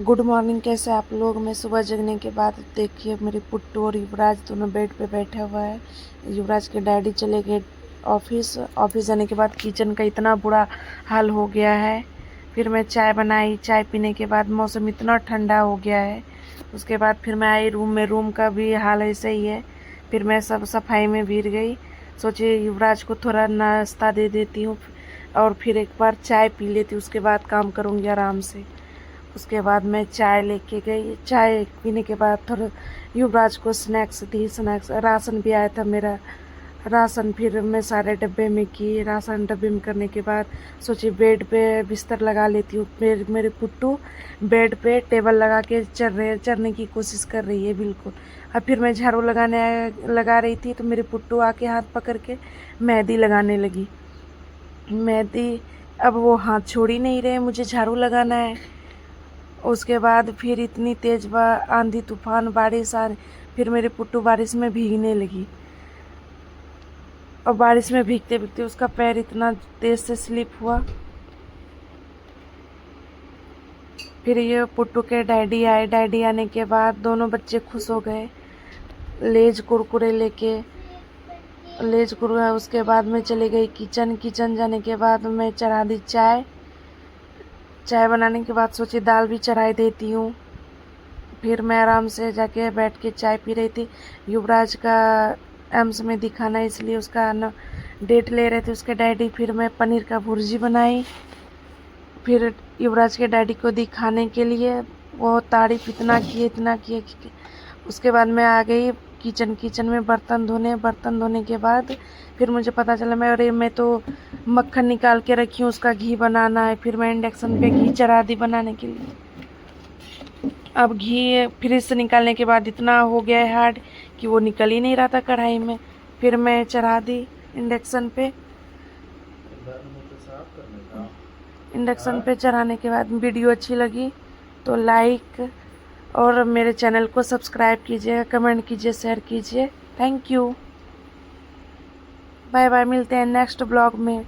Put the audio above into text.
Good morning. कैसे आप लोग। मैं सुबह जगने के बाद देखिए मेरी पुट्टू और युवराज दोनों बेड पे बैठा हुआ है। युवराज के डैडी चले गए ऑफिस जाने के बाद किचन का इतना बुरा हाल हो गया है। फिर मैं चाय बनाई। चाय पीने के बाद मौसम इतना ठंडा हो गया है। उसके बाद फिर मैं आई रूम में। रूम का भी हाल ऐसे ही है। फिर मैं सब सफाई में भीड़ गई। सोचे युवराज को थोड़ा नाश्ता दे देती हूँ और फिर एक बार चाय पी लेती हूँ, उसके बाद काम करूँगी आराम से। उसके बाद मैं चाय लेके गई। चाय पीने के बाद थोड़ा युवराज को स्नैक्स दी। राशन भी आया था मेरा। राशन फिर मैं सारे डब्बे में की। राशन डब्बे में करने के बाद सोची बेड पे बिस्तर लगा लेती हूँ। मेरे पुट्टू बेड पे टेबल लगा के चढ़ने की कोशिश कर रही है बिल्कुल। अब फिर मैं झाड़ू लगा रही थी तो मेरे पुट्टू आके हाथ पकड़ के मेहंदी लगाने लगी। मेहंदी अब वो हाथ छोड़ ही नहीं रहे, मुझे झाड़ू लगाना है। उसके बाद फिर इतनी तेज आंधी तूफान बारिश आ रही। फिर मेरे पुट्टू बारिश में भीगने लगी और बारिश में भीगते भीगते उसका पैर इतना तेज से स्लिप हुआ। फिर ये पुट्टू के डैडी आए। डैडी आने के बाद दोनों बच्चे खुश हो गए। लेज कुरकुरे लेके लेज कुरकुरे। उसके बाद मैं चली गई किचन जाने के बाद मैं चढ़ा दी चाय। चाय बनाने के बाद सोची दाल भी चढ़ाई देती हूँ। फिर मैं आराम से जाके बैठ के चाय पी रही थी। युवराज का एम्स में दिखाना, इसलिए उसका न डेट ले रहे थे उसके डैडी। फिर मैं पनीर का भुर्जी बनाई। फिर युवराज के डैडी को दिखाने के लिए वो तारीफ इतना किए कि उसके बाद मैं आ गई किचन में बर्तन धोने के बाद फिर मुझे पता चला मैं तो मक्खन निकाल के रखी हूँ, उसका घी बनाना है। फिर मैं इंडक्शन पे घी चढ़ा दी बनाने के लिए। अब घी फ्रिज से निकालने के बाद इतना हो गया है हार्ड कि वो निकल ही नहीं रहा था कढ़ाई में। फिर मैं चढ़ा दी इंडक्शन पे। इंडक्शन पे चढ़ाने के बाद वीडियो अच्छी लगी तो लाइक और मेरे चैनल को सब्सक्राइब कीजिएगा, कमेंट कीजिए, शेयर कीजिए। Thank you. Bye bye. मिलते हैं नेक्स्ट ब्लॉग में।